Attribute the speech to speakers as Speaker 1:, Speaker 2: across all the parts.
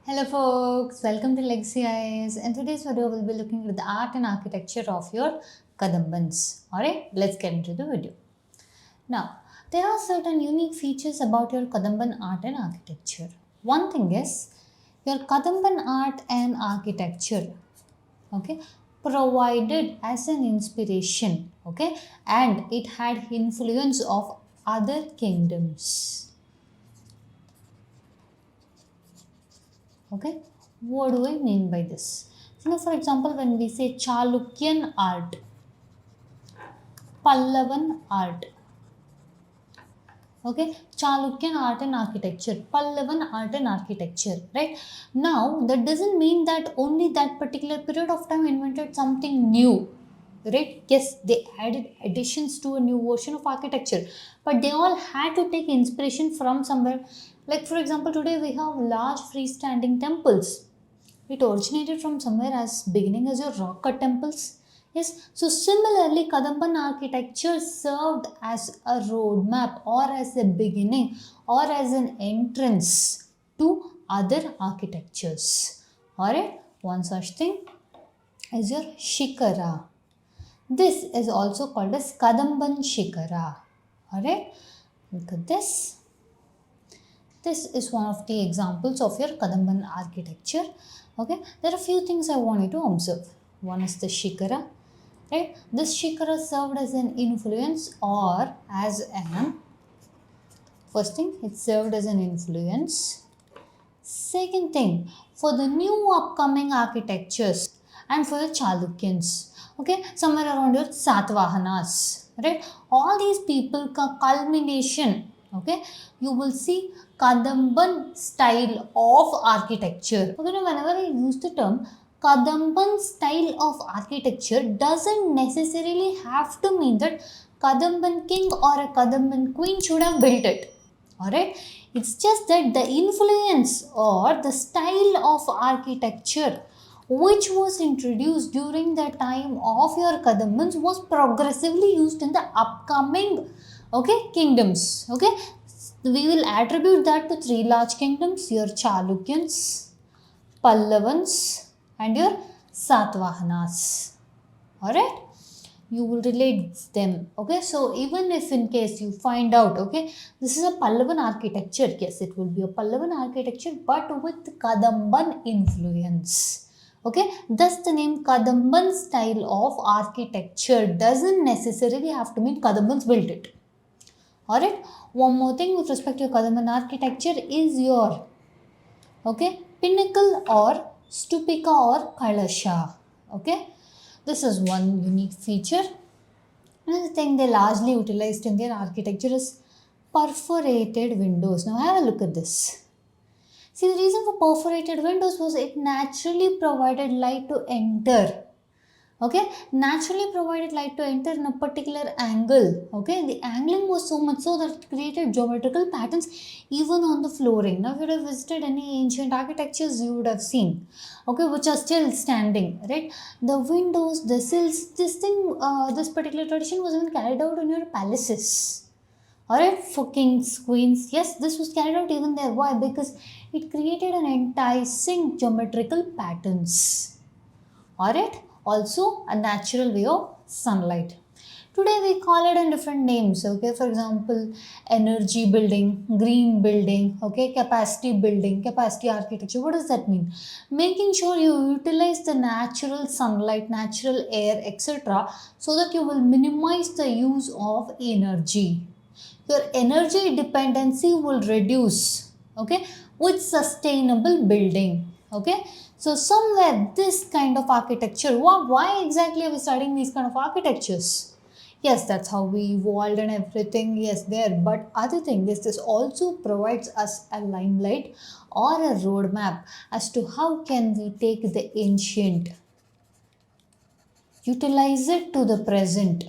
Speaker 1: Hello folks, welcome to Legacy IAS. In today's video, we'll be looking at the art and architecture of your Kadambans. Alright, let's get into the video. Now, there are certain unique features about your Kadamban art and architecture. One thing is, your Kadamban art and architecture, okay, provided as an inspiration, okay, and it had influence of other kingdoms. Okay, what do I mean by this? So, for example, when we say Chalukyan art, Pallavan art, okay, Chalukyan art and architecture, Pallavan art and architecture, right? Now, that doesn't mean that only that particular period of time invented something new, right? Yes, they added additions to a new version of architecture, but they all had to take inspiration from somewhere. Like, for example, today we have large freestanding temples. It originated from somewhere as beginning as your rock cut temples. Yes, so similarly, Kadamban architecture served as a roadmap or as a beginning or as an entrance to other architectures. Alright, one such thing is your Shikara. This is also called as Kadamban Shikara. Alright, look at this. This is one of the examples of your Kadamban architecture. Okay, there are a few things I want you to observe. One is the Shikara, right? This Shikara served as an influence or as an, first thing, it served as an influence. Second thing, for the new upcoming architectures and for the Chalukyans, okay, somewhere around your Satvahanas, right? All these people, culmination, okay, you will see Kadamban style of architecture. Okay, now whenever I use the term Kadamban style of architecture, doesn't necessarily have to mean that Kadamban king or a Kadamban queen should have built it. Alright, it's just that the influence or the style of architecture which was introduced during the time of your Kadambans was progressively used in the upcoming kingdoms. Okay, we will attribute that to three large kingdoms, your Chalukyans, Pallavans and your Satvahanas. Alright, you will relate them. Okay, so even if in case you find out, okay, this is a Pallavan architecture, yes, it will be a Pallavan architecture but with Kadamban influence. Okay, thus the name Kadamban style of architecture doesn't necessarily have to mean Kadambans built it. Alright, one more thing with respect to your Kadamban architecture is your pinnacle or stupika or kalasha. Okay, this is one unique feature. Another thing they largely utilized in their architecture is perforated windows. Now have a look at this. See, the reason for perforated windows was it naturally provided light to enter. Okay, naturally provided light to enter in a particular angle. Okay, the angling was so much so that it created geometrical patterns even on the flooring. Now, if you have visited any ancient architectures, you would have seen, okay, which are still standing, right? The windows, the sills, this particular tradition was even carried out in your palaces. Alright, for kings, queens, yes, this was carried out even there. Why? Because it created an enticing geometrical patterns. Alright, also a natural way of sunlight. Today we call it in different names, okay, for example, energy building, green building, okay, capacity building, capacity architecture. What does that mean? Making sure you utilize the natural sunlight, natural air, etc., so that you will minimize the use of energy. Your energy dependency will reduce, okay, with sustainable building. Okay, so somewhere this kind of architecture, why exactly are we studying these kind of architectures? Yes, that's how we evolved and everything, yes, there, but other thing is this also provides us a limelight or a roadmap as to how can we take the ancient, utilize it to the present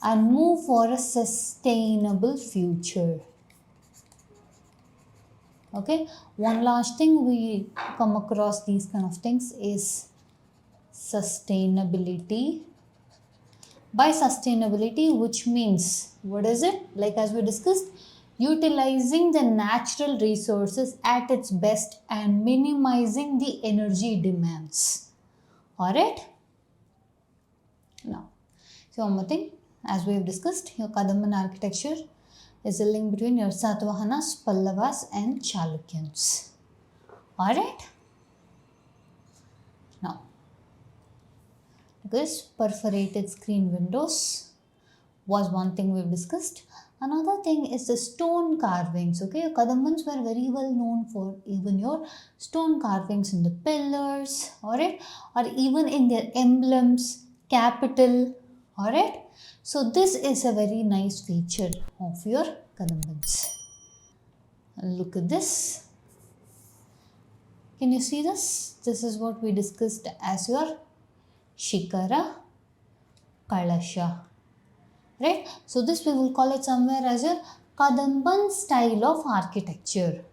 Speaker 1: and move for a sustainable future. Okay, one last thing we come across these kind of things is sustainability. By sustainability, which means, what is it? Like as we discussed, utilizing the natural resources at its best and minimizing the energy demands. Alright? Now, so one more thing, as we have discussed, your Kadamban architecture is a link between your Satavahanas, Pallavas and Chalukyans. Alright? Now, this perforated screen windows was one thing we've discussed. Another thing is the stone carvings. Okay, your Kadambans were very well known for even your stone carvings in the pillars, alright, or even in their emblems, capital, alright. So this is a very nice feature of your Kadambans. Look at this. Can you see this? This is what we discussed as your Shikara Kalasha. Right? So this we will call it somewhere as a Kadamban style of architecture.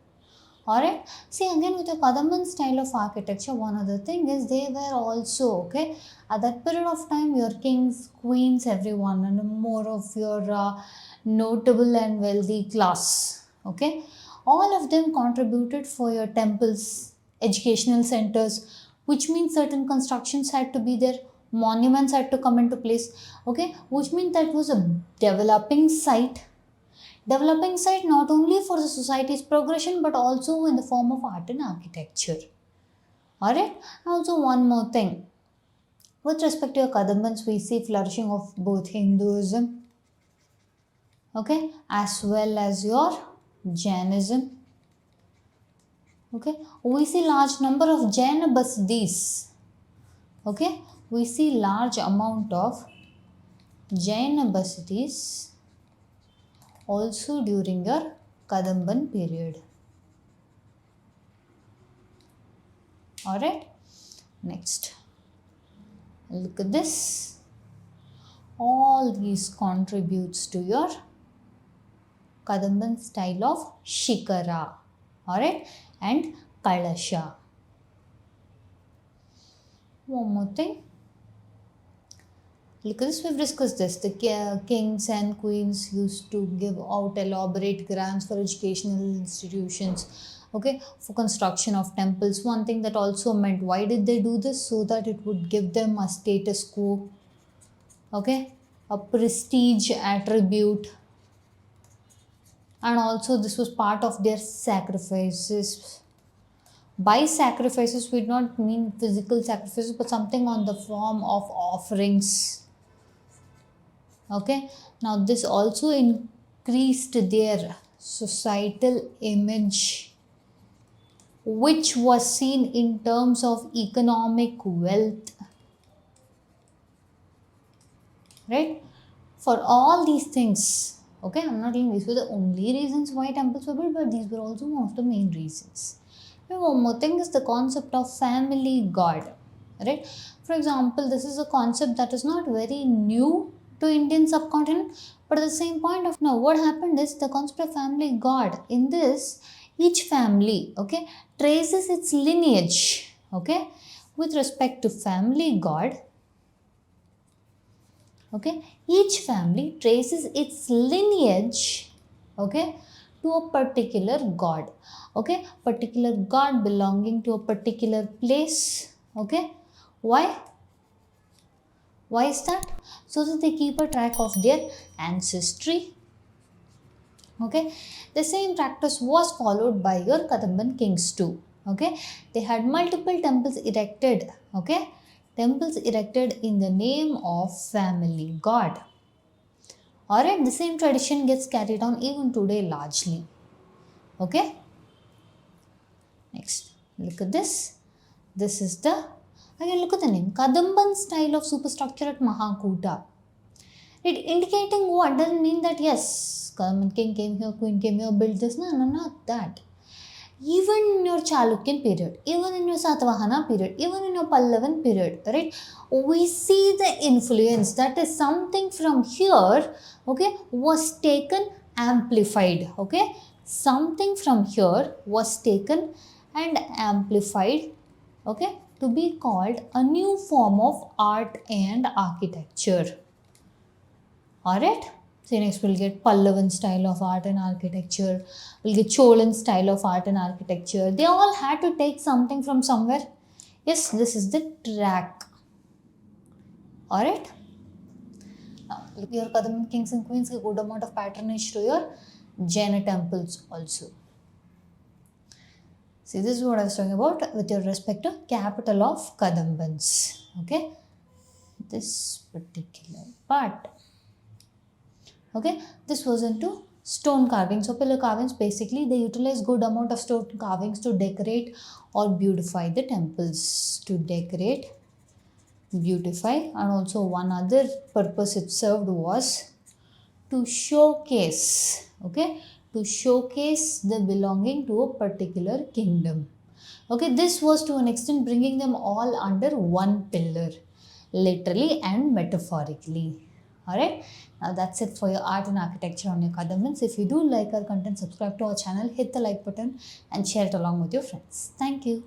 Speaker 1: Alright? See, again with the Kadamban style of architecture, one other thing is they were also, okay, at that period of time your kings, queens, everyone, and more of your notable and wealthy class, okay, all of them contributed for your temples, educational centers, which means certain constructions had to be there, monuments had to come into place, okay, which means that was a developing site not only for the society's progression but also in the form of art and architecture. Alright, also one more thing, with respect to your Kadambans, we see flourishing of both Hinduism, okay, as well as your Jainism. Okay, we see large number of Jaina basadis. Okay, we see large amount of Jaina basadis also during your Kadamban period. Alright, next, look at this. All these contributes to your Kadamban style of Shikara, alright, and Kalasha. One more thing. Look at this, we've discussed this. The kings and queens used to give out elaborate grants for educational institutions, okay, for construction of temples. One thing that also meant, why did they do this? So that it would give them a status quo, okay, a prestige attribute, and also this was part of their sacrifices. By sacrifices, we do not mean physical sacrifices, but something on the form of offerings. Okay, now this also increased their societal image, which was seen in terms of economic wealth. Right? For all these things, okay, I'm not saying these were the only reasons why temples were built, but these were also one of the main reasons. And one more thing is the concept of family god. Right? For example, this is a concept that is not very new to Indian subcontinent, but at the same point of now, what happened is the concept of family god. In this, each family, okay, traces its lineage, okay, with respect to family god. Okay, each family traces its lineage, okay, to a particular god, okay, particular god belonging to a particular place, okay. Why is that? So that they keep a track of their ancestry, okay. The same practice was followed by your Kadamban kings too, okay. They had multiple temples erected, okay, temples erected in the name of family god. Alright, the same tradition gets carried on even today largely. Okay. Next, look at this. This is the, again look at the name, Kadamban style of superstructure at Mahakuta. It indicating what? Doesn't mean that yes, Kadamban king came here, queen came here, built this. No, not that. Even in your Chalukyan period, even in your Satavahana period, even in your Pallavan period, right, we see the influence, that is something from here, okay, was taken, amplified, okay, something from here was taken and amplified, okay, to be called a new form of art and architecture. Alright, So next we'll get Pallavan style of art and architecture. We'll get Cholan style of art and architecture. They all had to take something from somewhere. Yes, this is the track. Alright. Now look, your Kadamba kings and queens give good amount of patronage to your Jaina temples also. See, this is what I was talking about with your respect to capital of Kadambans. Okay, this particular part. Okay, this was into stone carving. So pillar carvings, basically they utilize good amount of stone carvings to decorate or beautify the temples. To decorate, beautify, and also one other purpose it served was to showcase. Okay, to showcase the belonging to a particular kingdom. Okay, this was to an extent bringing them all under one pillar, literally and metaphorically. Alright, now that's it for your art and architecture on your Kadambans. If you do like our content, subscribe to our channel, hit the like button and share it along with your friends. Thank you.